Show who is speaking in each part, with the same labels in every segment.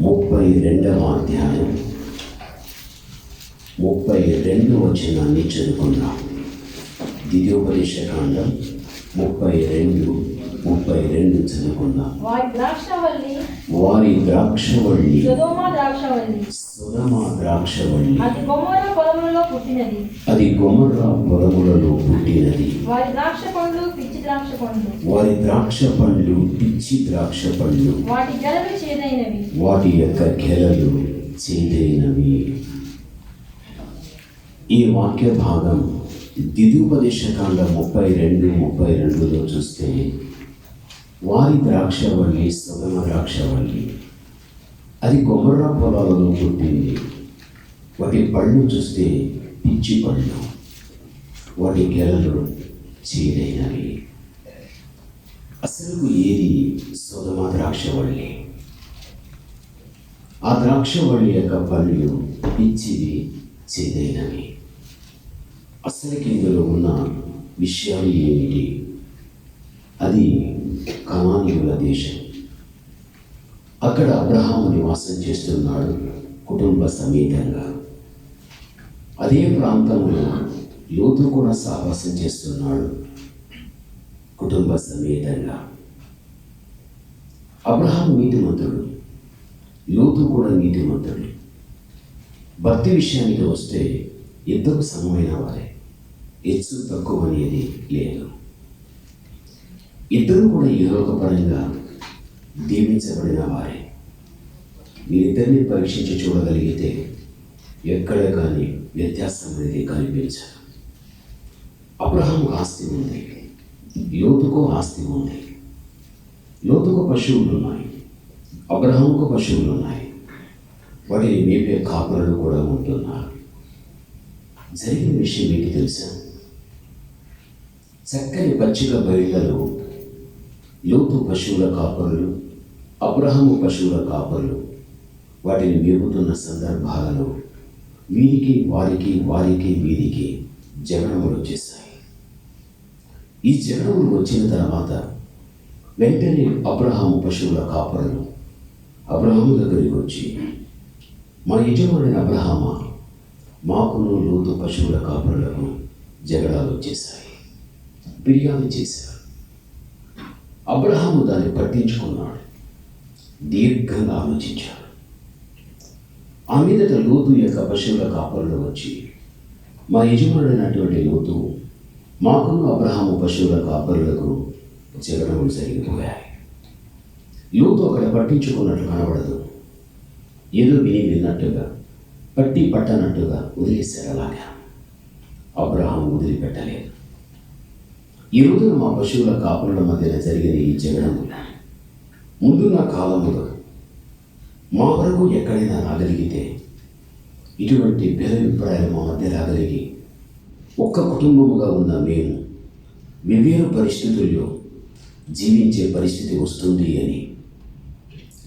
Speaker 1: 32వ అధ్యాయం 32 వచనాన్ని చదువుకుందాం. ద్వితీయోపదేశకాండం 32 చదువుకుందాం. వారి ద్రాక్షవల్లి సొదొమ ద్రాక్షవల్లి అది గొమొర్రా పొలములలో పుట్టినది. వారి ద్రాక్ష పండ్లు పిచ్చి ద్రాక్ష పండ్లు, వాటి యొక్క గెలలు చేదైనవి. ఈ వాక్య భాగం ద్వితీయోపదేశకాండం 32:32లో చూస్తే వారి ద్రాక్షవల్లి సొదొమ ద్రాక్షవల్లి అది గొమొర్రా పొలాలలో పుట్టింది. వాటి పళ్ళు చూస్తే పిచ్చి పళ్ళు, వాటి గెలలు చేదైనవి. అసలు ఏది సొదొమ ద్రాక్షవల్లి? ఆ ద్రాక్షవల్లి యొక్క పళ్ళు పిచ్చివి, చేదైనవి. అసలు ఇందులో ఉన్న విషయాలు ఏమిటి? అది కనానీయుల దేశం. అక్కడ అబ్రహాము నివాసం చేస్తున్నాడు కుటుంబ సమేతంగా. అదే ప్రాంతంలో లోతు కూడా సహవాసం చేస్తున్నాడు కుటుంబ సమేతంగా. అబ్రహాము నీతిమంతుడు, లోతు కూడా నీతిమంతుడు. భక్తి విషయానికి వస్తే ఇద్దరు సమమైన వారే, హెచ్చు తక్కువ అనేది లేదు. ఇద్దరు కూడా ఈ లోకపరంగా దీవించబడిన వారే. మీరిద్దరిని పరీక్షించి చూడగలిగితే ఎక్కడ కానీ వ్యత్యాసం అనేది కనిపించదు. అబ్రహాముకు ఆస్తి ఉంది, లోతుకు ఆస్తి ఉంది. లోతుకు పశువులు ఉన్నాయి, అబ్రహాముకు పశువులు ఉన్నాయి. వాటిని మేపే కాపరులు కూడా ఉంటున్నారు. జరిగిన విషయం మీకు తెలుసా? చక్కని పచ్చిక బయళ్లలో లోతు పశువుల కాపరులు, అబ్రహాము పశువుల కాపరులు వాటిని మేపుతున్న సందర్భాలలో వీరికి వారికి వీరికి జగడములు వచ్చేసాయి. ఈ జగడములు వచ్చిన తర్వాత వెంటనే అబ్రహాము పశువుల కాపరులు అబ్రహాము దగ్గరికి వచ్చి, మా యజమానుడైన అబ్రహామా, మాకును లోతు పశువుల కాపరులకు జగడాలు వచ్చేసాయి, ఫిర్యాదు చేశారు. అబ్రహాము దాన్ని పట్టించుకున్నాడు, దీర్ఘంగా ఆలోచించాడు. ఆ మీదట లోతు యొక్క పశువుల కాపరులు వచ్చి, మా యజమానుడైనటువంటి లోతు, మాకును అబ్రహాము పశువుల కాపరులకు జగడములు జరిగిపోయాయి. లోతు అక్కడ పట్టించుకున్నట్లు కనబడదు. ఏదో విన్నట్టుగా పట్టనట్టుగా వదిలేశారు. అలాగా అబ్రహాము వదిలిపెట్టలేదు. ఈ రోజున మా పశువుల కాపుల మధ్యన జరిగిన ఈ జగడము ముందున్న కాలములో మా వరకు ఎక్కడైనా రాగలిగితే, ఇటువంటి భేదాభిప్రాయాలు మా మధ్య రాగలిగి ఒక్క కుటుంబముగా ఉన్న మేము వివేరు పరిస్థితుల్లో జీవించే పరిస్థితి వస్తుంది అని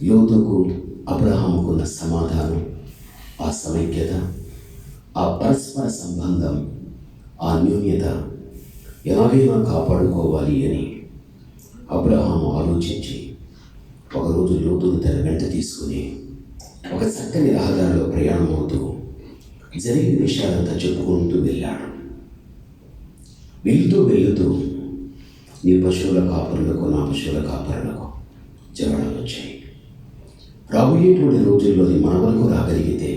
Speaker 1: లోతుకు అబ్రహాముకున్న సమాధానం, ఆ సమైక్యత, ఆ పరస్పర సంబంధం, ఆ అన్యోన్యత ఎలాగైనా కాపాడుకోవాలి అని అబ్రహాము ఆలోచించి ఒకరోజు లోతును తన వెంట తీసుకుని ఒక చక్కని రహదారిలో ప్రయాణం అవుతూ జరిగిన విషయాలంతా చెప్పుకుంటూ వెళ్ళాడు. వెళుతూ నీ పశువుల కాపరులకు నా పశువుల కాపరులకు జగడాలు వచ్చాయి. రాబోయేటువంటి రోజుల్లోని మన వరకు రాగలిగితే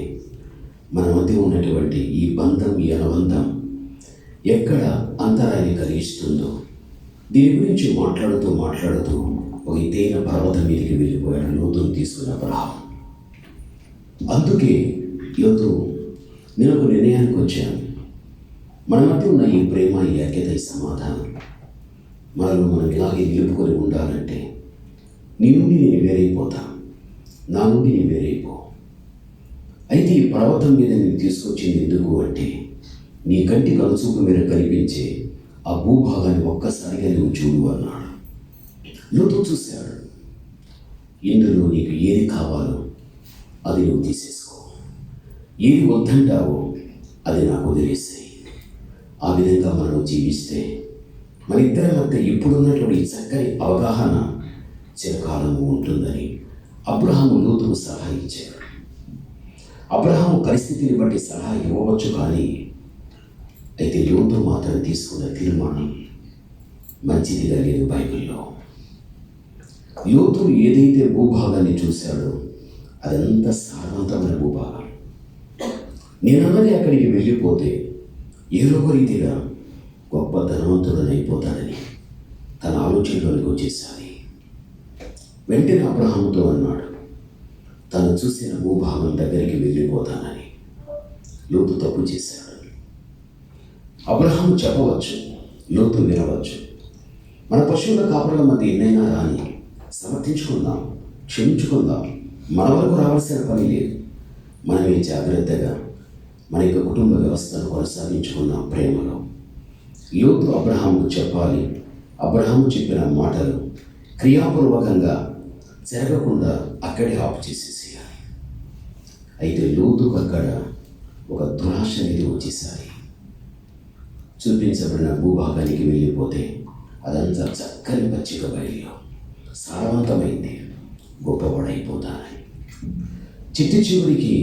Speaker 1: మన మధ్య ఉన్నటువంటి ఈ బంధం, ఈ అనుబంధం ఎక్కడ అంతరాయాన్ని కలిగిస్తుందో దీని గురించి మాట్లాడుతూ ఒక ఎత్తైన పర్వతం మీదకి వెళ్ళిపోయాడు లోతును తీసుకున్న అబ్రహాము. అందుకే లోతు, నేను ఒక నిర్ణయానికి వచ్చాను. మన మధ్య ఉన్న ఈ ప్రేమ, ఈ ఐక్యత, ఈ సమాధానం మనలో మనం ఇలాగే నిలుపుకొని ఉండాలంటే నీ నుండి నేను వేరైపోతా, నా నుండి నేను వేరైపో. అయితే ఈ పర్వతం మీద నేను తీసుకొచ్చింది ఎందుకు అంటే, నీ కంటికి అనుచూపు మీద కనిపించే ఆ భూభాగాన్ని ఒక్కసారిగా నువ్వు చూడు అన్నాడు. లోతు చూశాడు. ఇందులో నీకు ఏది కావాలో అది నువ్వు తీసేసుకో, ఏది వద్దంటావో అది నాకు వదిలేసాయి. ఆ విధంగా మనం జీవిస్తే మన ఇద్దరి మధ్య ఇప్పుడున్నటువంటి చక్కని అవగాహన చిరకాలము ఉంటుందని అబ్రహాము లోతుకు సలహా ఇచ్చాడు. అబ్రహాము పరిస్థితిని బట్టి సలహా ఇవ్వవచ్చు, కానీ అయితే లోతు మాత్రం తీసుకున్న తీర్మానం మంచిదిగా లేదు. బైబిల్లో లోతు ఏదైతే భూభాగాన్ని చూశాడో అదంతా సారవంతమైన భూభాగం. నేనన్నది అక్కడికి వెళ్ళిపోతే ఏదో ఒక రీతిగా గొప్ప ధనవంతుడని అయిపోతాడని తన ఆలోచనలోకి వచ్చేసారి. వెంటనే అబ్రహాముతో అన్నాడు, తను చూసిన భూభాగం దగ్గరికి వెళ్ళిపోతానని. లోతు తప్పు చేశాడు. అబ్రహాము చెప్పవచ్చు, లోతు వినవచ్చు, మన పశువుల కాపుల మధ్య ఎన్నైనా రాని, సమర్థించుకుందాం, క్షమించుకుందాం, మన వరకు రావాల్సిన పని లేదు, మనమే జాగ్రత్తగా మన యొక్క కుటుంబ వ్యవస్థను కొనసాగించుకుందాం ప్రేమలో. లోతు అబ్రహాముకు చెప్పాలి. అబ్రహాము చెప్పిన మాటలు క్రియాపూర్వకంగా జరగకుండా అక్కడే ఆపు చేసేసేయాలి. అయితే లోతుకు అక్కడ ఒక దురాశ అనేది వచ్చేసారి. చూపించబడిన భూభాగానికి వెళ్ళిపోతే అదంతా చక్కని పచ్చిక బయలులో సారవంతమైంది, గొప్పవాడైపోతానని. చిట్టి చివరికి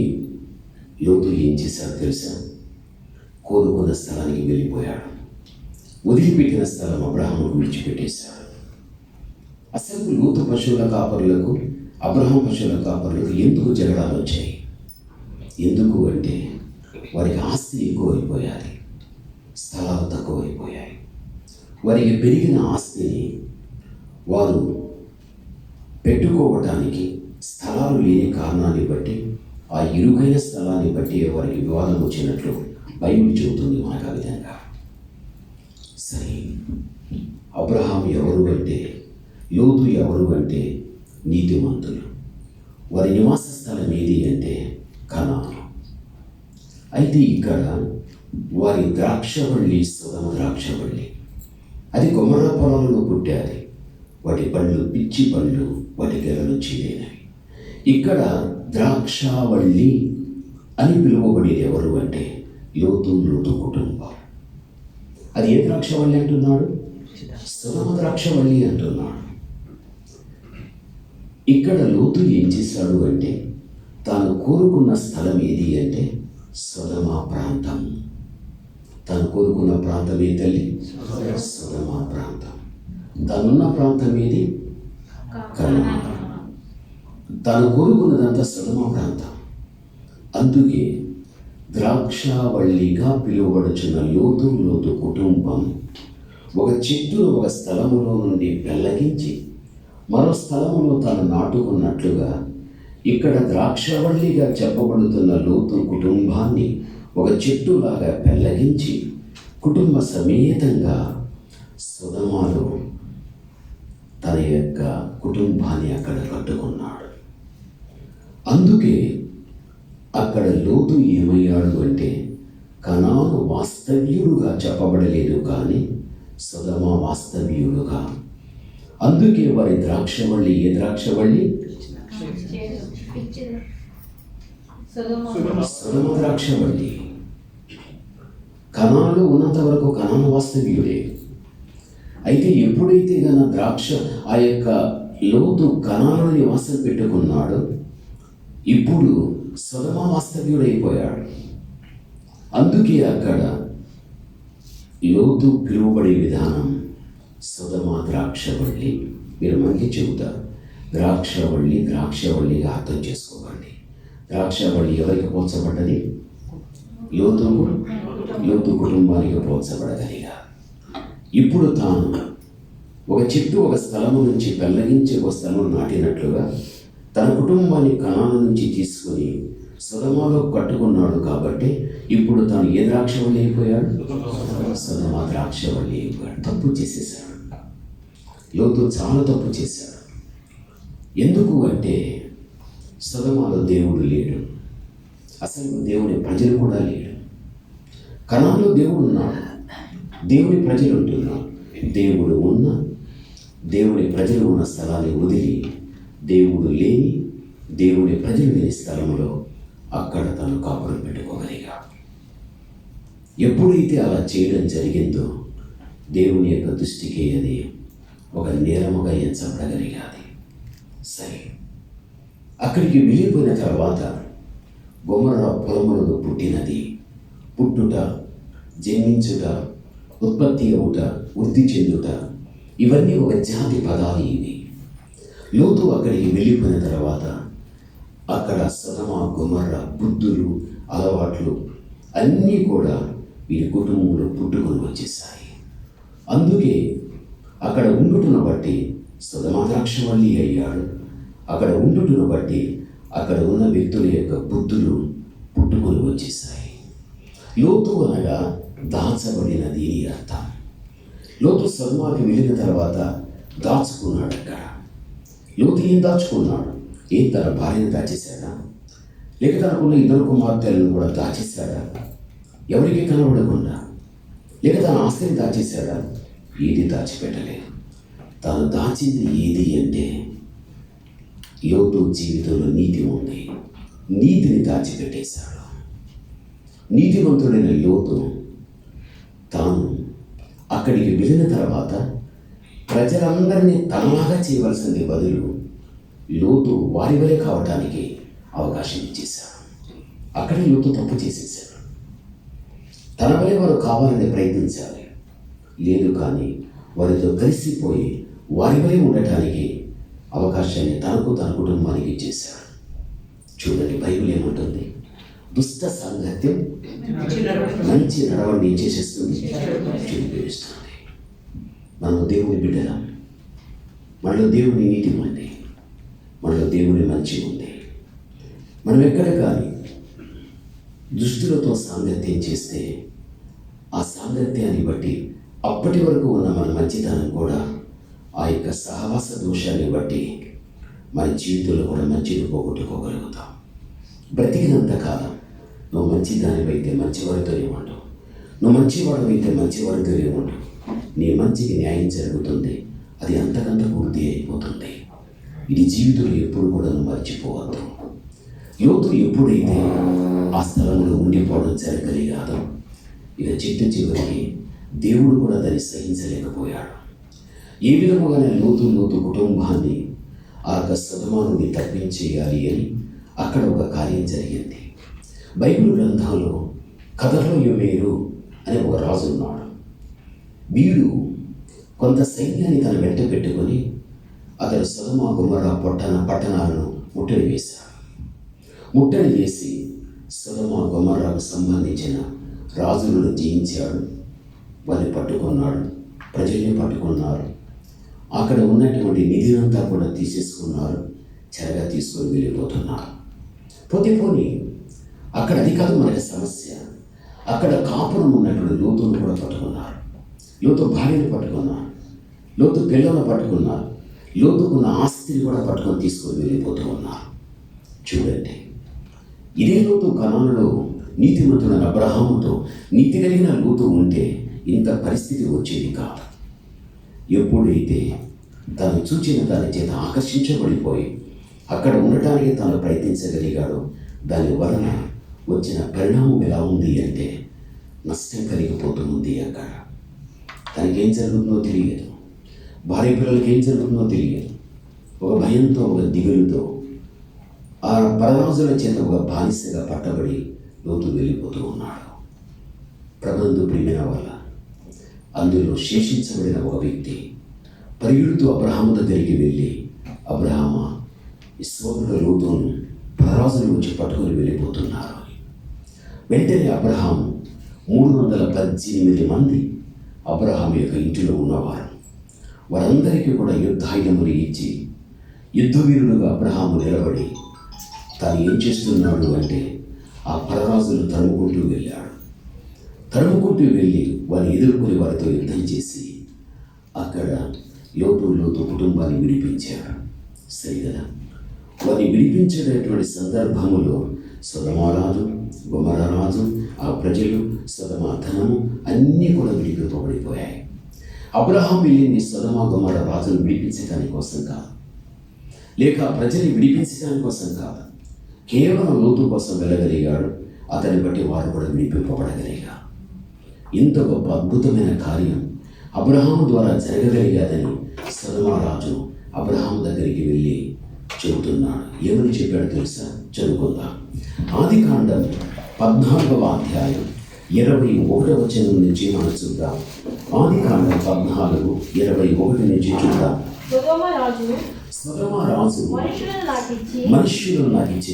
Speaker 1: లోతు ఏం చేశాడో తెలుసా? కోరుకున్న స్థలానికి వెళ్ళిపోయాడు. వదిలిపెట్టిన స్థలం అబ్రహాముకు విడిచిపెట్టేశాడు. అసలు లోతు పశువుల కాపరులకు, అబ్రహాం పశువుల కాపరులకు ఎందుకు జగడాలు వచ్చాయి? ఎందుకు అంటే వారికి ఆస్తి ఎక్కువైపోయాయి, స్థలాలు తక్కువైపోయాయి. వారికి పెరిగిన ఆస్తిని వారు పెట్టుకోవటానికి స్థలాలు లేని కారణాన్ని బట్టి, ఆ ఇరుకైన స్థలాన్ని బట్టి వారికి వివాదం వచ్చినట్లు బైబిల్ చెబుతుంది మనకు. ఆ విధంగా సరే, అబ్రహాం ఎవరు అంటే, లోతు ఎవరు అంటే నీతిమంతులు. వారి నివాస స్థలం ఏది అంటే కనాను. అయితే ఇక్కడ వారి ద్రాక్షవల్లి సొదమ ద్రాక్షవల్లి, అది కొమ్మర పొలంలో పుట్టాది. వాటి పళ్ళు పిచ్చి పళ్ళు, వాటి గెలలు చీలైనవి. ఇక్కడ ద్రాక్షవల్లి అని పిలువబడేది ఎవరు అంటే లోతు కుటుంబం. అది ఏ ద్రాక్షవల్లి అంటున్నాడు? సొదమ ద్రాక్షవల్లి అంటున్నాడు. ఇక్కడ లోతు ఏం చేశాడు అంటే, తాను కోరుకున్న స్థలం ఏది అంటే సొదమ ప్రాంతం. తాను కోరుకున్న ప్రాంతం ఏ తల్లి? సొదమ ప్రాంతం. తానున్న ప్రాంతం ఏది? కనాను. తాను కోరుకున్నదంతా సొదమ ప్రాంతం. అందుకే ద్రాక్షవల్లిగా పిలువబడుచున్న లోతు కుటుంబం ఒక చెట్టును ఒక స్థలములో నుండి పెళ్ళగించి మరో స్థలములో తాను నాటుకున్నట్లుగా, ఇక్కడ ద్రాక్షవల్లిగా చెప్పబడుతున్న లోతు కుటుంబాన్ని ఒక చెట్టులాగా పెళ్ళగించి కుటుంబ సమేతంగా సొదొమలో తన యొక్క కుటుంబాన్ని అక్కడ కట్టుకున్నాడు. అందుకే అక్కడ లోతు ఏమయ్యాడు అంటే కనాను వాస్తవ్యుడుగా చెప్పబడలేదు, కానీ సొదొమ వాస్తవ్యుడుగా. అందుకే వారి ద్రాక్షవల్లి ఏ ద్రాక్షవల్లి? సొదొమ ద్రాక్షవల్లి. కనానులో ఉన్నంత వరకు కనాను వాస్తవ్యుడే. అయితే ఎప్పుడైతే ఆ యొక్క లోతు కనానులో నివాసం పెట్టుకున్నాడో, ఇప్పుడు సొదొమ వాస్తవ్యుడైపోయాడు. అందుకే అక్కడ లోతు పిలువబడే విధానం సొదొమ ద్రాక్షవల్లి. మీరు మనకి చెబుతారు, ద్రాక్షవల్లిగా అర్థం చేసుకోకండి. ద్రాక్షవల్లి ఎవరికి పోల్చబడ్డది? లోతు కుటుంబానికి పోల్చబడగలిగా. ఇప్పుడు తాను ఒక చెట్టు ఒక స్థలము నుంచి పెళ్ళగించి ఒక స్థలం నాటినట్లుగా తన కుటుంబాన్ని కనాను నుంచి తీసుకొని సొదొమలో కట్టుకున్నాడు. కాబట్టి ఇప్పుడు తాను ఏ ద్రాక్షవల్లి అయిపోయాడు? సొదొమ ద్రాక్షవల్లి అయిపోయాడు. తప్పు చేసేసాడు. లోతు చాలా తప్పు చేశాడు. ఎందుకు అంటే సొదొమలో దేవుడు లేడు, అసలు దేవుని ప్రజలు కూడా లేడు. కనానులో దేవుడు ఉన్నాడు, దేవుని ప్రజలు ఉంటున్నారు. దేవుడు ఉన్న, దేవుని ప్రజలు ఉన్న స్థలాన్ని వదిలి దేవుడు లేని, దేవుని ప్రజలు లేని స్థలంలో అక్కడ తను కాపురం పెట్టుకోగలిగా. ఎప్పుడైతే అలా చేయడం జరిగిందో దేవుని యొక్క దృష్టికి అది ఒక నేరముగా ఎంచబడగలిగాది. సరే, అక్కడికి వెళ్ళిపోయిన తర్వాత గొమొర్రా పొలములలో పుట్టినది. పుట్టుట, జన్మించుట, ఉత్పత్తి అవుట, వృద్ధి చెందుట, ఇవన్నీ ఒక జాతి పదాలు ఇవి. లోతు అక్కడికి వెళ్ళిపోయిన తర్వాత అక్కడ సొదొమ గొమొర్రా బుద్ధులు, అలవాట్లు అన్నీ కూడా వీరి కుటుంబంలో పుట్టుకొని వచ్చేసాయి. అందుకే అక్కడ ఉండుటను బట్టి సొదొమ ద్రాక్షవల్లి అయ్యాడు. అక్కడ ఉండుటను బట్టి అక్కడ ఉన్న వ్యక్తుల యొక్క బుద్ధులు పుట్టుకొని వచ్చేసాయి. లోతు అనగా దాచబడినది అని అర్థం. లోతు సొదొమకి వెళ్ళిన తర్వాత దాచుకున్నాడు. అక్కడ లోతు ఏం దాచుకున్నాడు? ఏం తన భార్యను దాచేశాడా? లేక తనకున్న ఇద్దరు కుమార్తెలను కూడా దాచేశాడా? ఎవరికి కనబడకుండా? లేక తన ఆస్తిని దాచేశాడా? ఏది దాచిపెట్టలేదు. తాను దాచింది ఏది అంటే లోతు జీవితంలో నీతి ఉంది. నీతిని దాచిపెట్టేశాడు. నీతివంతుడైన లోతు తాను అక్కడికి వెళ్ళిన తర్వాత ప్రజలందరినీ తనలాగా చేయవలసింది బదులు లోతు వారి వలె కావటానికి అవకాశం ఇచ్చేశాడు. అక్కడే లోతు తప్పు చేసేసాడు. తన వలె వారు కావాలని ప్రయత్నించాలి, లేదు కానీ వారితో కలిసిపోయి వారి వలె ఉండటానికి అవకాశాన్ని తనకు, తన కుటుంబానికి ఇచ్చేశాడు. చూడండి, బైబిల్ ఏమంటుంది? దుష్ట సాంగత్యం మంచి నడవడిని ఏం చేసేస్తుంది? చూపిస్తుంది. మనం దేవుని బిడ్డలం, మనలో దేవుని నీతి ఉంది, మనలో దేవుని మంచి ఉంది. మనం ఎక్కడ కానీ దుష్టులతో సాంగత్యం చేస్తే ఆ సాంగత్యాన్ని బట్టి అప్పటి వరకు ఉన్న మన మంచితనం కూడా ఆ యొక్క సహవాస దోషాన్ని బట్టి మన జీవితంలో కూడా మంచిని పోగొట్టుకోగలుగుతాం. బ్రతికినంత కాలం నువ్వు మంచిదానివైతే మంచివారితోనే ఉండు, నువ్వు మంచివాడివైతే మంచివారితోనే ఉండు. నీ మంచికి న్యాయం జరుగుతుంది, అది అంతకంత పూర్తి అయిపోతుంది. ఇది జీవితంలో ఎప్పుడు కూడా నువ్వు మర్చిపోవద్దు. లోతు ఎప్పుడైతే ఆ స్థలంలో ఉండిపోవడం జరగలిగాదో ఇక చివరికి దేవుడు కూడా దాన్ని సహించలేకపోయాడు. ఏ విధముగానే లోతు కుటుంబాన్ని ఆ యొక్క సొదొమ నుండి తప్పించేయాలి అని అక్కడ ఒక కార్యం జరిగింది. బైబిల్ గ్రంథంలో కదర్లాయోమేరు అనే ఒక రాజు ఉన్నాడు. వీడు కొంత సైన్యాన్ని తన వెంట పెట్టుకొని అతడు సొదొమ గొమొర్రా పట్టణాలను ముట్టడి వేశాడు. ముట్టడి వేసి సొదొమ గొమొర్రాకు సంబంధించిన రాజులను జయించాడు. వారిని పట్టుకున్నాడు, ప్రజల్ని పట్టుకున్నారు. అక్కడ ఉన్నటువంటి నిధినంతా కూడా తీసేసుకున్నారు, చెరగా తీసుకొని వెళ్ళిపోతున్నారు. పోనీ అక్కడ అది కాదు మనకి సమస్య. అక్కడ కాపురం ఉన్నటువంటి లోతును కూడా పట్టుకున్నారు, లోతు భార్యను పట్టుకున్నారు, లోతు పిల్లలను పట్టుకున్నారు, లోతుకున్న ఆస్తిని కూడా పట్టుకొని తీసుకొని వెళ్ళిపోతూ ఉన్నారు. చూడండి, ఇదే లోతు కనానులో నీతిమంతుడైన అబ్రహాముతో నీతి కలిగిన లోతు ఉంటే ఇంత పరిస్థితి వచ్చేది కాదు. ఎప్పుడైతే తను చూచిన దాని చేత ఆకర్షించబడిపోయి అక్కడ ఉండటానికి తాను ప్రయత్నించగలిగాడో దాని వలన వచ్చిన పరిణామం ఎలా ఉంది అంటే నష్టం కలిగిపోతుంది. అక్కడ తనకి ఏం జరుగుతుందో తెలియదు, భార్య పిల్లలకి ఏం జరుగుతుందో తెలియదు. ఒక భయంతో, ఒక దిగులుతో ఆ పరరాజుల చేత ఒక బానిసగా పట్టబడి లోతు వెళ్ళిపోతూ ఉన్నాడు. ప్రభునందు ప్రియమైన వల్ల అందులో శేషించబడిన ఒక వ్యక్తి పరిగెడుతూ అబ్రహాము దగ్గరికి వెళ్ళి, అబ్రహామా, ఈ సోదరుడు లోతును పరరాజులు వచ్చి పట్టుకొని వెళ్ళిపోతున్నారు. వెంటనే అబ్రహాము 318 మంది అబ్రహాము యొక్క ఇంటిలో ఉన్నవారు, వారందరికీ కూడా యుద్ధాయుధములు ఇచ్చి యుద్ధవీరుడుగా అబ్రహాము నిలబడి తాను ఏం చేస్తున్నాడు అంటే ఆ పరరాజులు తరుముకుంటూ వెళ్ళాడు. తరుముకుంటూ వెళ్ళి వారిని ఎదుర్కొని వారితో యుద్ధం చేసి అక్కడ లోతు కుటుంబాన్ని విడిపించాడు. సరి కదా? వారిని విడిపించేటటువంటి సందర్భములో సొదొమ రాజు, గొమొర్రా రాజు, ఆ ప్రజలు, సొదొమ ధనము అన్నీ కూడా విడిపింపబడిపోయాయి. అబ్రహాం వెళ్ళింది సొదొమ గొమొర్రా రాజును విడిపించడానికి కోసం కాదు, లేక ప్రజల్ని విడిపించడానికి కోసం కాదు, కేవలం లోతు కోసం వెళ్ళగలిగాడు. అతన్ని బట్టి వారు కూడా విడిపింపబడగలిగారు. ఇంత గొప్ప అద్భుతమైన కార్యం అబ్రహాము ద్వారా జరగగలిగాదని సొదొమ రాజు అబ్రహాము దగ్గరికి వెళ్ళి చెబుతున్నాడు. ఏమని చెప్పాడు తెలుసా? చదువుకుందాం. ఆదికాండం 14వ అధ్యాయం 21వ వచనం నుంచి మనం చూద్దాం. ఆదికాండం 14:21 నుంచి చూద్దాం. సొదొమ రాజు మనుష్యులను నాకిచ్చి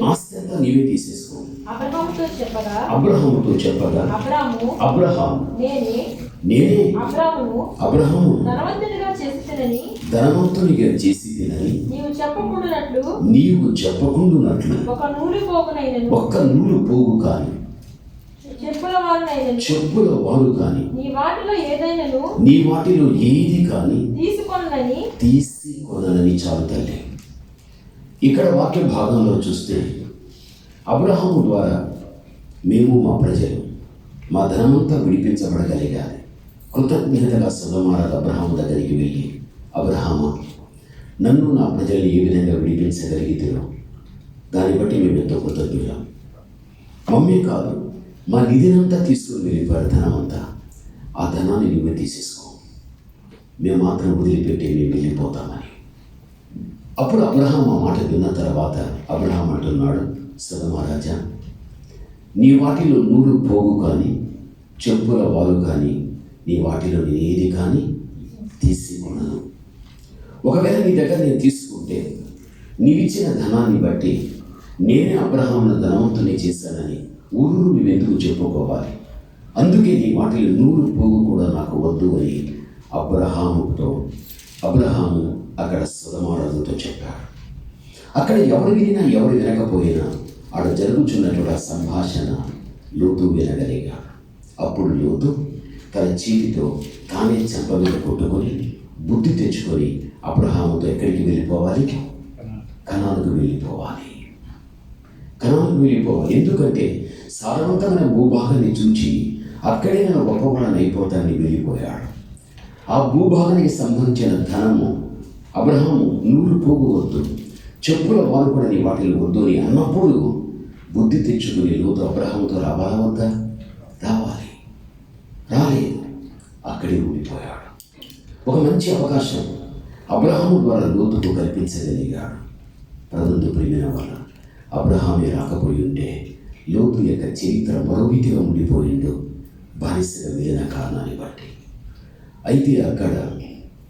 Speaker 1: ఆస్తి అంతా నీవే తీసేసుకో అబ్రహాముతో చెప్పగా అబ్రహాము నేనే అబ్రహాము ధనవంతునిగా చేసి తినని నీవు చెప్పకుండునట్లు ఒక్క నూలు పోగు కాని చెప్పుల వారు కాని నీ వాటిలో ఏది కాని తీసుకొనని చాలు తల్లి. ఇక్కడ వాక్య భాగంలో చూస్తే అబ్రహాము ద్వారా మేము మా ప్రజలు మా ధనమంతా విడిపించబడగలిగాలి. కృతజ్ఞతగా సొదొమరాజు అబ్రహాము దగ్గరికి వెళ్ళి, అబ్రహామా, నన్ను నా ప్రజల్ని ఏ విధంగా విడిపించగలిగితేనో దాన్ని బట్టి మేము ఎంతో కృతజ్ఞులం. మమ్మీ కాదు, మా నిధినంతా తీసుకుని వెళ్ళిపోయాడు, ధనమంతా. ఆ ధనాన్ని నువ్వే తీసేసుకో, మేము మాత్రం వదిలిపెట్టి మేము వెళ్ళిపోతామని. అప్పుడు అబ్రహాం ఆ మాట విన్న తర్వాత అబ్రహాం అంటున్నాడు, సొదొమ రాజా, నీ వాటిలో నూలు పోగు కానీ చెప్పుల వారు కానీ నీ వాటిలో నేను ఏది కానీ తీసుకున్నాను. ఒకవేళ నీ దగ్గర నేను తీసుకుంటే నీవిచ్చిన ధనాన్ని బట్టి నేనే అబ్రహామును ధనవంతుని చేశానని ఊరు నువ్వెందుకు చెప్పుకోవాలి? అందుకే నీ వాటిలో నూలు పోగు కూడా నాకు వద్దు అని అబ్రహాము అక్కడ సొదొమరాజుతో చెప్పాడు. అక్కడ ఎవరు వినినా ఎవరు వినకపోయినా ఆడ జరుగుతున్నటువంటి ఆ సంభాషణ లోతు వినగలిగాడు. అప్పుడు లోతు తన చీటితో తానే చెంప మీద కొట్టుకొని బుద్ధి తెచ్చుకొని అబ్రహాముతో ఎక్కడికి వెళ్ళిపోవాలి? కనానుకు వెళ్ళిపోవాలి. ఎందుకంటే సారవంతమైన భూభాగాన్ని చూచి అక్కడే నేను గొప్పవాడని అయిపోతానని వెళ్ళిపోయాడు. ఆ భూభాగానికి సంబంధించిన ధనము అబ్రహాము నూలు పోగు వద్దు, చెప్పుల వారు కూడా నీ వాటిని వద్దు అని అన్నప్పుడు బుద్ధి తెచ్చుకుని లోతు అబ్రహాముతో రావాలా వద్దా? రావాలి. రాలేదు, అక్కడే ఉండిపోయాడు. ఒక మంచి అవకాశం అబ్రహాము ద్వారా లోతుకు కల్పించగలిగాడు. పరమందు ప్రియమైన వల్ల అబ్రహామే రాకపోయి ఉంటే లోతు యొక్క చరిత్ర మరో రీతిగా ఉండిపోయిండు, బానిసగా వెళ్ళిన కారణాన్ని బట్టి. అయితే అక్కడ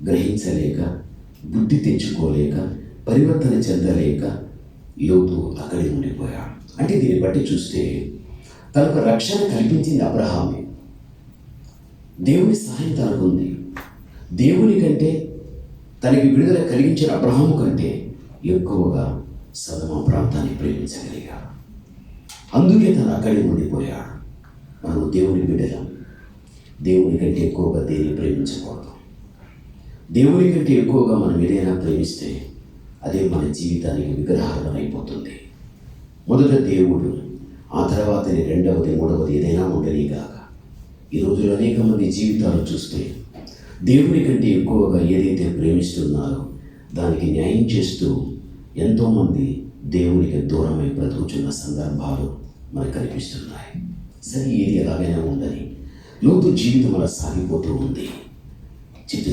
Speaker 1: గ్రహించలేక, బుద్ధి తెచ్చుకోలేక, పరివర్తన చెందలేక లోతు అక్కడే ఉండిపోయాడు. అంటే దీన్ని బట్టి చూస్తే తనకు రక్షణ కల్పించింది అబ్రహామే. దేవుని సహాయం తనకుంది. దేవుని కంటే తనకి విడుదల కలిగించిన అబ్రహాము కంటే ఎక్కువగా సొదొమ ప్రాంతాన్ని ప్రేమించగలిగాడు. అందుకే తను అక్కడే ఉండిపోయాడు. మనం దేవుని బిడ్డలం. దేవుని కంటే ఎక్కువగా దేన్ని ప్రేమించకూడదు. దేవుని కంటే ఎక్కువగా మనం ఏదైనా ప్రేమిస్తే అదే మన జీవితానికి విగ్రహార్థం అయిపోతుంది. మొదట దేవుడు, ఆ తర్వాతనే రెండవది, మూడవది ఏదైనా ఉండనిగాక. ఈ రోజుల్లో అనేక మంది జీవితాలు చూస్తే దేవుని కంటే ఎక్కువగా ఏదైతే ప్రేమిస్తున్నారో దానికి న్యాయం చేస్తూ ఎంతోమంది దేవునికి దూరమై బ్రతుకుతున్న సందర్భాలు మనకు కనిపిస్తున్నాయి. సరే, ఏది ఎలాగైనా ఉందని లోతు జీవితం అలా సాగిపోతూ ఉంది.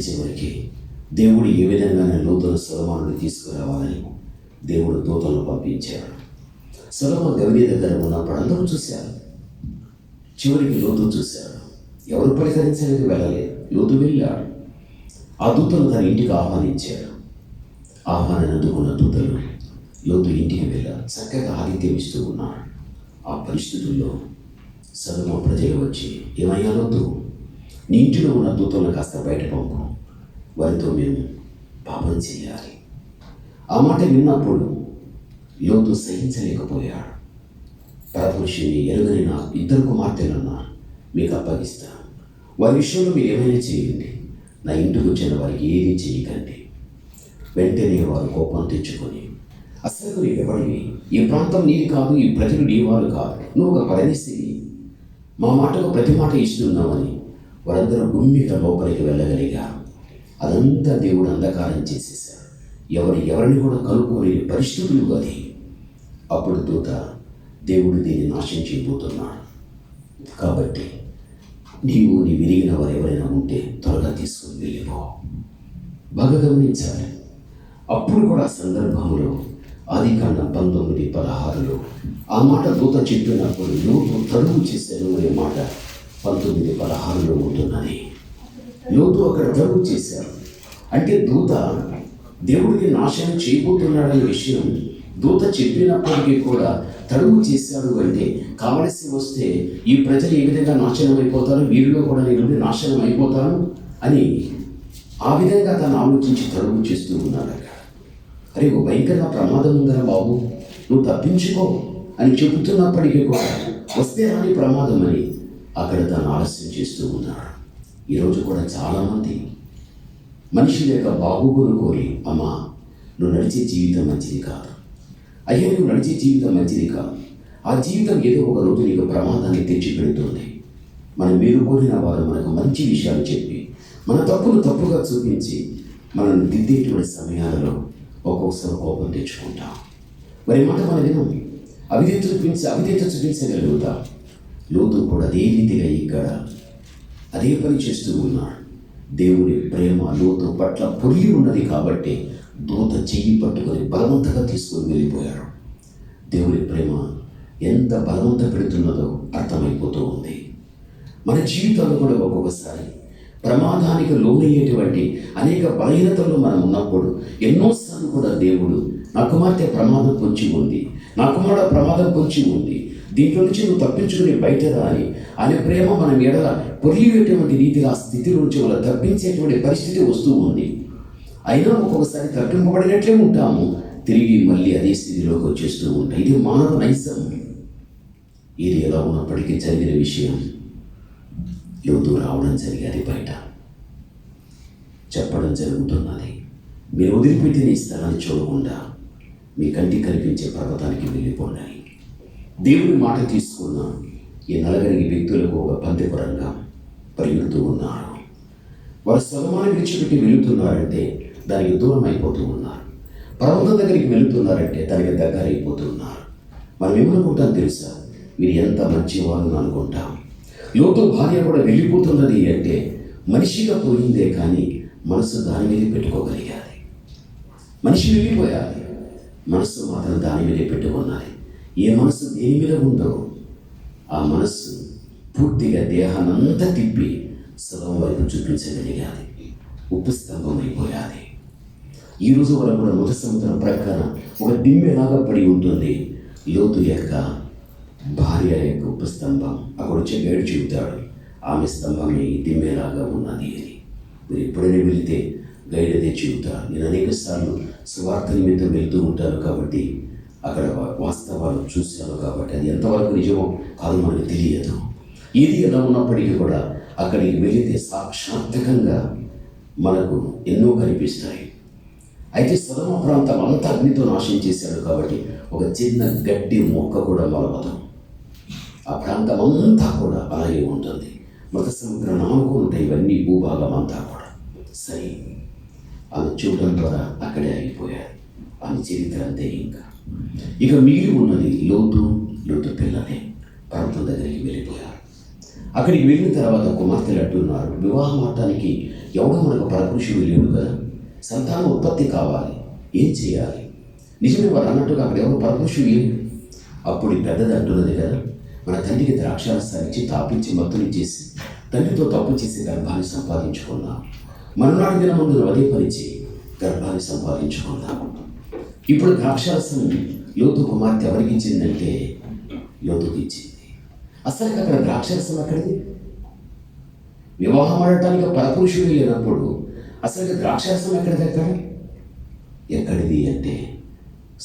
Speaker 1: చివరికి దేవుడు ఏ విధంగానే లోతును సొలొమోనుని తీసుకురావాలని దేవుడు దూతలను పంపించాడు. సొలొమోను గవిని దగ్గర ఉన్నప్పుడు అందరూ చూశారు. చివరికి లోతు చూశాడు. ఎవరు పరిహరించడానికి వెళ్ళలేదు. లోతు వెళ్ళాడు. ఆ దూతలు తన ఇంటికి ఆహ్వానించాడు. ఆహ్వానాన్ని అందుకున్న దూతలు లోతు ఇంటికి వెళ్ళారు. చక్కగా ఆతిథ్యం ఇస్తూ ఉన్నాడు. ఆ పరిస్థితుల్లో సొలొమోను ప్రజలు వచ్చి, ఏమయ్యా లోతు, నీ ఇంటిలో ఉన్న దూతలను కాస్త బయట పంపు, వారితో మేము పాపం చేయాలి. ఆ మాట విన్నప్పుడు లోతు సహించలేకపోయాడు. పరపురుషుని ఎరుగని నా 2 కుమార్తెలున్నారు, మీకు అప్పగిస్తాను. వారి విషయంలో మీరు ఏమైనా చేయండి, నా ఇంటికి వచ్చిన వారికి ఏది చేయకండి. వెంటనే వారు కోపం తెచ్చుకొని, అసలు నీవు ఎవడివి? ఈ ప్రాంతం నీది కాదు, ఈ ప్రజలు నీ వారు కాదు, నువ్వు ఒక పరదేశివి, మా మాటకు ప్రతి మాట ఇస్తున్నామని వారందరూ గుమ్మిగా లోపలికి వెళ్ళగలిగారు. అదంతా దేవుడు అంధకారం చేసేశాడు. ఎవరిని కూడా కనుక్కోలేని పరిస్థితులు అది. అప్పుడు దూత, దేవుడు దీన్ని నాశనం చేయబోతున్నాడు, కాబట్టి నీ విరిగిన వారు ఎవరైనా ఉంటే త్వరగా తీసుకుని వెళ్ళిపో. బాగా గమనించాలి. అప్పుడు కూడా సందర్భంలో ఆదికాండం 19:16 ఆ మాట దూత చెప్పినప్పుడు లోతు తరువు చేశాను అనే మాట 19:16 ఉంటున్నది. లోతు అక్కడ తరువు చేశారు అంటే దూత దేవుడికి నాశనం చేయబోతున్నాడనే విషయం దూత చెప్పినప్పటికీ కూడా తడువు చేశాడు అంటే కావలసి వస్తే ఈ ప్రజలు ఏ విధంగా నాశనం అయిపోతారు, వీరిలో కూడా నేను నాశనం అయిపోతాను అని ఆ విధంగా తను ఆలోచించి తడువు చేస్తూ ఉన్నాడు. అక్కడ అరే ఓ భయంకర ప్రమాదం ఉందరా బాబు, నువ్వు తప్పించుకో అని చెబుతున్నప్పటికీ కూడా వస్తే రాని ప్రమాదం అని అక్కడ తను ఆలస్యం చేస్తూ ఉన్నాడు. ఈరోజు కూడా చాలామంది మనిషి లేక బాగోగులు కోరి, అమ్మా నువ్వు నడిచే జీవితం మంచిది కాదు, అయ్యా నువ్వు నడిచే జీవితం మంచిది కాదు, ఆ జీవితం ఏదో ఒక రోజు నీకు ప్రమాదాన్ని తెచ్చిపెడుతుంది. మనం మీరు కోరిన వారు మనకు మంచి విషయాలు చెప్పి మన తప్పును తప్పుగా చూపించి మనల్ని దిద్దేటువంటి సమయాలలో ఒక్కొక్కసారి కోపం తెచ్చుకుంటాం. మరి మాట మన వినం, అవిధేత చూపించగలుగుతాం. లోతు కూడా అదే రీతిగా ఇక్కడ అదే పని చేస్తూ ఉన్నాడు. దేవుని ప్రేమ లోతు పట్ల పొరిగి ఉన్నది కాబట్టి దూత చెయ్యి పట్టుకొని బలవంతంగా తీసుకొని వెళ్ళిపోయాడు. దేవుని ప్రేమ ఎంత బలవంత పెడుతున్నదో అర్థమైపోతూ ఉంది. మన జీవితాల్లో కూడా ఒక్కొక్కసారి ప్రమాదానికి లోనయ్యేటువంటి అనేక బలహీనతల్లో మనం ఉన్నప్పుడు ఎన్నోసార్లు కూడా దేవుడు నా కుమార్తె ప్రమాదం పొంచి ఉంది, నా కుమారుడు ప్రమాదం పొంచి ఉంది, దీంట్లో నుంచి నువ్వు తప్పించుకుని బయటరా అని ఆయన ప్రేమ మనం ఎడల పొరిగేటువంటి రీతిగా ఆ స్థితి నుంచి మనం తప్పించేటువంటి పరిస్థితి వస్తూ ఉంది. అయినా ఒక్కొక్కసారి తప్పింపబడినట్లే ఉంటాము, తిరిగి మళ్ళీ అదే స్థితిలోకి వచ్చేస్తూ ఉంటాం. ఇది మానవ నైజం. ఇది ఎలా ఉన్నప్పటికీ జరిగిన విషయం లోతు రావడం జరిగేది, బయట చెప్పడం జరుగుతున్నది. మీరు వదిలిపెట్టిన ఈ స్థలాన్ని చూడకుండా మీ కంటికి కనిపించే పర్వతానికి వెళ్ళిపోండి. దేవుని మాట తీసుకున్న ఈ 40 వ్యక్తులకు ఒక పందెపరంగా పరిగెడుతూ ఉన్నారు. వారు సొలొమోను విడిచిపెట్టి వెళుతున్నారంటే దానికి దూరం అయిపోతూ ఉన్నారు. పర్వతం దగ్గరికి వెళుతున్నారంటే దానికి దగ్గర అయిపోతూ ఉన్నారు. మనం ఏమనుకుంటాం తెలుసా, మీరు ఎంత మంచివారు అనుకుంటాం. లోతు భార్య కూడా వెళ్ళిపోతున్నది అంటే మనిషిగా పోయిందే కానీ మనసు దాని మీద పెట్టుకోగలిగాది. మనిషి వెళ్ళిపోయాలి, మనస్సు మాత్రం దాని మీదే పెట్టుకున్నది. ఏ మనసు దేని మీద ఉందో ఆ మనస్సు పూర్తిగా దేహాన్నంతా తిప్పి సొదొమ వైపు చూపించగలిగాది. ఉప్పు స్తంభం అయిపోయాది. ఈరోజు వరకు కూడా మృత సముద్రం ప్రక్కన ఒక దిమ్మెలాగా పడి ఉంటుంది లోతు యొక్క భార్య యొక్క ఉప్పు స్తంభం. అక్కడ వచ్చే గైడు చెబుతాడు, ఆమె స్తంభమే దిమ్మెలాగా ఉన్నది అని. మీరు ఎప్పుడైనా వెళితే గైడ్ అదే చెబుతాడు. నేను అనేక సార్లు సువార్త నిమిత్తం వెళ్తూ ఉంటాను కాబట్టి అక్కడ వాస్తవాలు చూశాను కాబట్టి అది ఎంతవరకు నిజమో కాదు మనకు తెలియదు. ఇది ఎలా ఉన్నప్పటికీ కూడా అక్కడికి వెళితే సాక్షాత్కంగా మనకు ఎన్నో కనిపిస్తాయి. అయితే సొదొమ ప్రాంతం అంతా అగ్నితో నాశనం చేశాడు కాబట్టి ఒక చిన్న గడ్డి మొక్క కూడా మొలవదు. ఆ ప్రాంతం అంతా కూడా అలాగే ఉంటుంది. మృత సముద్రం ఆనుకుని ఉంటాయి ఇవన్నీ, భూభాగం అంతా కూడా. సరే, ఆమె చూడడం ద్వారా అక్కడే అయిపోయారు. ఆమె చరిత్ర అంతే. ఇక మిగిలి ఉన్నది లోతు పిల్లలే. పర్వతం దగ్గరికి వెళ్ళిపోయారు. అక్కడికి వెళ్ళిన తర్వాత కుమార్తెలు అంటున్నారు, వివాహం ఆడటానికి ఎవడో మనకు పరపురుషుడు లేడు కదా, సంతానం ఉత్పత్తి కావాలి, ఏం చేయాలి? నిజమే వారు అన్నట్టుగా అక్కడ ఎవరు పరపురుషుడు లేడు. అప్పుడు పెద్దది అంటున్నది కదా, మన తండ్రికి ద్రాక్షారసాన్ని ఇచ్చి తాపించి మత్తుని చేసి తండ్రితో తప్పు చేసి గర్భాన్ని సంపాదించుకున్నాం. మరునాడు దిన ముందు అదే పరిచి గర్భాన్ని సంపాదించుకున్నాం. ఇప్పుడు ద్రాక్షారసం లోతు కుమార్తె ఎవరికి ఇచ్చిందంటే లోతుకి ఇచ్చింది. అసలు అక్కడ ద్రాక్షారసం ఎక్కడిది? వివాహం ఆడటానికి పరపురుషుడు లేనప్పుడు అసలు ద్రాక్షారసం ఎక్కడిది అంటే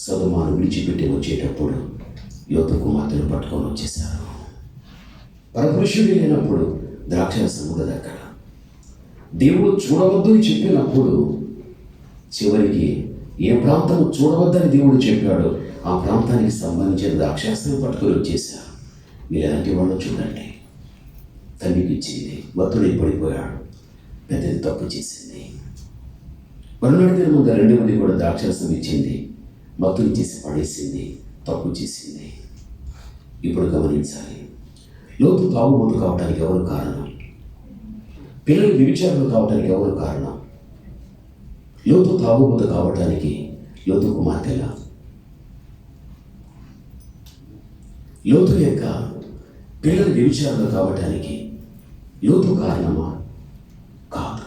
Speaker 1: సొదొమను విడిచిపెట్టి వచ్చేటప్పుడు లోతు కుమార్తెను పట్టుకొని వచ్చేశారు. పరపురుషుడు లేనప్పుడు ద్రాక్షారసం ఉండదు అక్కడ. దేవుడు చూడవద్దు అని చెప్పినప్పుడు చివరికి ఏ ప్రాంతం చూడవద్దని దేవుడు చెప్పాడో ఆ ప్రాంతానికి సంబంధించిన ద్రాక్షారసం పట్టుకొని వచ్చేశారు. మీరు ఎలాంటి వాళ్ళు చూడండి. తల్లికి ఇచ్చింది, భక్తుడు పడిపోయాడు, పెద్దది తప్పు చేసింది. మరునాడు దిన ముందు 2 మంది కూడా ద్రాక్షారసం ఇచ్చింది, భక్తుని చేసి పడేసింది, తప్పు చేసింది. ఇప్పుడు గమనించాలి, లోతు తాగుబోతు కావడానికి ఎవరు కారణం? పిల్లలు వ్యభిచారులు కావడానికి ఎవరు కారణం? లోతు తాగుబోతు కావటానికి లోతు కుమార్తెలా? లోతు యొక్క పిల్లలు వ్యభిచారులు కావటానికి లోతు కారణమా? కాదు.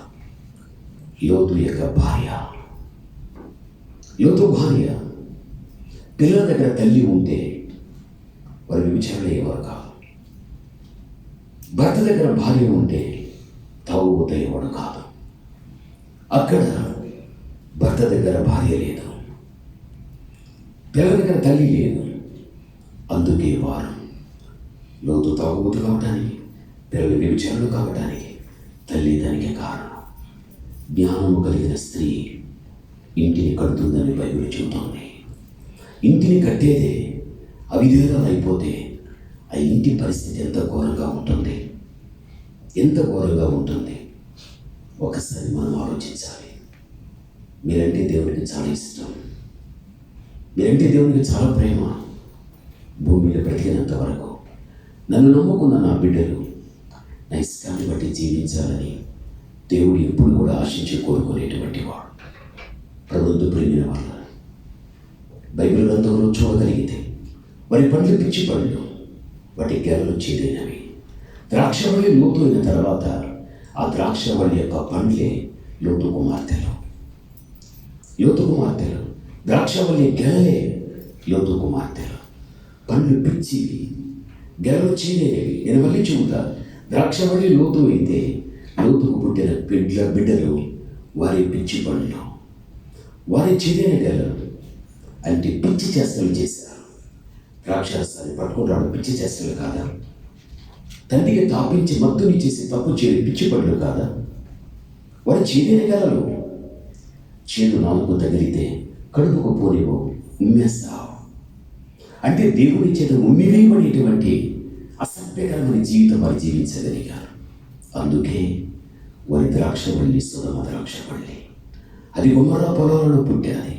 Speaker 1: లోతు యొక్క భార్య, లోతు భార్య పిల్లల దగ్గర తల్లి ఉంటే వారు వ్యభిచారులు అయ్యేవారు కాదు. భర్త దగ్గర భార్య ఉంటే తాగుబోతు అయ్యేవాడు కాదు. అక్కడ భర్త దగ్గర భార్య లేదు, పిల్లల దగ్గర తల్లి లేదు. అందుకే వారు లోతు తాగుబోతు కావటానికి, పిల్లలు వ్యభిచారులు కావటానికి తల్లి దానికి కారణం. జ్ఞానము కలిగిన స్త్రీ ఇంటిని కడుతుందని బైబిల్ చెబుతోంది. ఇంటిని కట్టేదే అవిధేయురాలు అయిపోతే ఆ ఇంటి పరిస్థితి ఎంత ఘోరంగా ఉంటుంది, ఎంత ఘోరంగా ఉంటుంది. ఒకసారి మనం ఆలోచించాలి. మీరంటే దేవునికి చాలా ఇష్టం, మీరంటే దేవునికి చాలా ప్రేమ. భూమిలో బ్రతికినంత వరకు నన్ను నమ్ముకున్న నా బిడ్డలు నా ఇష్టాన్ని బట్టి జీవించాలని దేవుడు ఎప్పుడు కూడా ఆశించి కోరుకునేటువంటి వాడు. ప్రభుత్వ ప్రేమిన వాళ్ళ బైబిల్ గ్రంథంలో చూడగలిగితే వారి పండ్లు పిచ్చి పండ్లు, వాటి గెలలు చేదైనవి. ద్రాక్షవల్లి లోతు అయిన తర్వాత ఆ ద్రాక్షవల్లి యొక్క పండ్లే లోతు కుమార్తెలు. లోతు కుమార్తెలు ద్రాక్షవల్లి గెలలే లోతు కుమార్తెలు. పండ్లు పిచ్చివి, గెలలు చేదైనవి. నేను మళ్ళీ చూద్దా, ద్రాక్షవల్లి లోతు అయితే లోతుకు పుట్టిన బిడ్డలు వారి పిచ్చి పండ్లు, వారి చేదైన గెలలు. అంటే పిచ్చి చేష్టలు చేశారు. ద్రాక్షరసాన్ని పట్టుకుని రావడం పిచ్చి చేష్టలు కాదా? తండ్రికి తాపించి మత్తుని చేసి తప్పు చేయని పిచ్చి పండ్లు కాదా? వారి చేదైన గెలలు. చేదు నాలుగు తగిలితే కడుపుకు పోనివో ఉమ్మేస్తావు. అంటే దేవుని చేత ఉమ్మివేయబడేటువంటి అసభ్యకరమైన జీవితం వారు జీవించగలిగారు. అందుకే వారి ద్రాక్షవల్లి సుధమ ద్రాక్షవల్లి. అది గుమ్మర పొలాలలో పుట్టాది.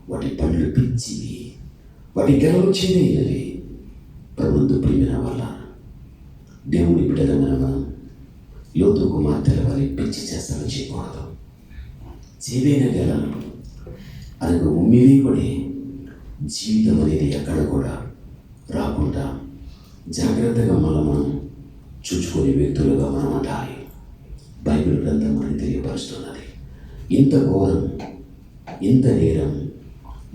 Speaker 1: వాటి పండ్లు పిచ్చివి, వాటి గెలలు చేదైనవి. ప్రభుత్వ ప్రేమిన వల్ల దేవుని బిడ్డలమైన మనం లోతు కుమార్తెల వారి పిచ్చి చేస్తాను చేయకూడదు. చేదైన గెలలు అది ఉమ్మివేయబడే జీవితం అనేది ఎక్కడ కూడా రాకుండా జాగ్రత్తగా మనం చూచుకునే వ్యక్తులుగా మనం ఉండాలి. బైబిల్ గ్రంథం మనకి తెలియపరుస్తున్నది. ఇంత ఘోరం, ఇంత నేరం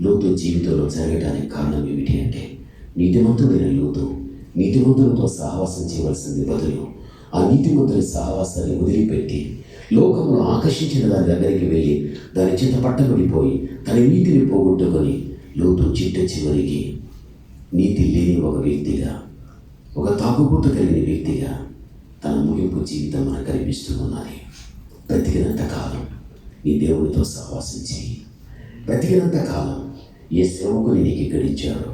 Speaker 1: లోతు జీవితంలో జరగడానికి కారణం ఏమిటి అంటే, నీతిమంతుడైన లోతు నీతిమంతులతో సహవాసం చేయవలసింది బదులు ఆ నీతిమంతుని సహవాసాన్ని వదిలిపెట్టి లోకంలో ఆకర్షించిన దాని దగ్గరికి వెళ్ళి దాని చేత పట్టబడిపోయి తన నీతిని పోగొట్టుకొని లోతు చిట్ట చివరికి నీతి లేని ఒక వ్యక్తిగా, ఒక తాగుబోతు కలిగిన వ్యక్తిగా తన ముగింపు జీవితం మనకు కనిపిస్తున్నది. బ్రతికినంత కాలం నీ దేవునితో సహవాసం చేయి. బ్రతికినంత కాలం ఏ సేవకుని నీకు ఇక్కడ ఇచ్చాడో,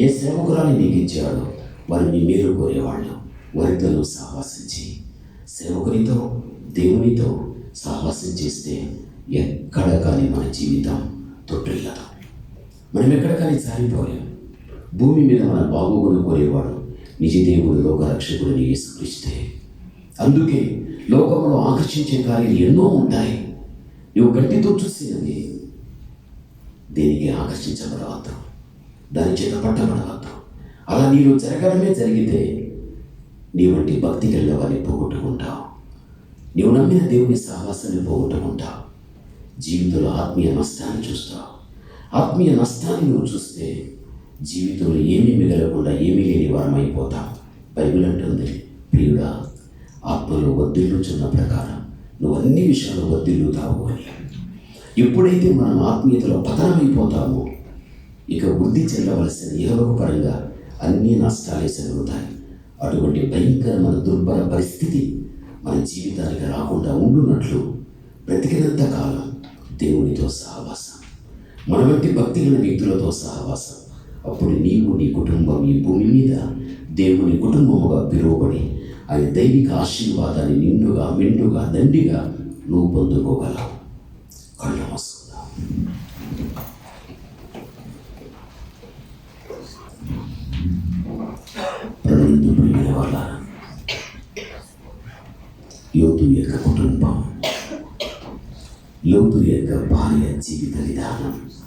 Speaker 1: ఏ సేవకురాలు నీకు ఇచ్చాడో వారు నీ మేలు కోరేవాళ్ళు. వారితో నువ్వు సహవాసం చేయి. సేవకునితో, దేవునితో సహవాసం చేస్తే ఎక్కడ కానీ మన జీవితం తొట్టిల్లదు. మనం ఎక్కడ కానీ సారిపోలేం. భూమి మీద మన బాగోగులు కోరేవాడు నిజ దేవుడు, లోక రక్షకుడిని యేసుక్రీస్తే. అందుకే లోకంలో ఆకర్షించే కార్యాలు ఎన్నో ఉంటాయి. నువ్వు గట్టితో చూసినది దేనికి ఆకర్షించబడవద్దు, దాని చేత పట్టబడవద్దు. అలా నీలో జరగడమే జరిగితే నీ వంటి భక్తి కలిగిన వారిని పోగొట్టుకుంటావు. నీవు నమ్మిన దేవుని సహవాసాన్ని పోగొట్టుకుంటావు. జీవితంలో ఆత్మీయ నష్టాన్ని చూస్తావు. ఆత్మీయ నష్టాన్ని నువ్వు చూస్తే జీవితంలో ఏమీ మిగలకుండా ఏమీ లేని వారం అయిపోతాం. బైబిల్ అంటుంది, ప్రియుడా ఆత్మలో వర్ధిల్లుచున్న ప్రకారం నువ్వు అన్ని విషయాలు వర్ధిల్లుతావు అని. ఎప్పుడైతే మనం ఆత్మీయతలో పతనమైపోతామో ఇక వృద్ధి చెందవలసిన ఇహలోక పరంగా అన్ని నష్టాలే జరుగుతాయి. అటువంటి భయంకరమైన దుర్భర పరిస్థితి మన జీవితానికి రాకుండా ఉండున్నట్లు బ్రతికినంత కాలం దేవునితో సహవాసం, మన వంటి భక్తి గల వ్యక్తులతో సహవాసం. అప్పుడు నీవు, నీ కుటుంబం ఈ భూమి మీద దేవుని కుటుంబముగా పిలువబడి ఆయన దైవిక ఆశీర్వాదాన్ని నిండుగా, మెండుగా, దండిగా నువ్వు పొందుకోగలవు. కళ్ళు మూసుకుందాం. ప్రణితుడైన వాళ్ళ యోతు యొక్క కుటుంబం లోతు యొక్క భార్య జీవిత విధానం.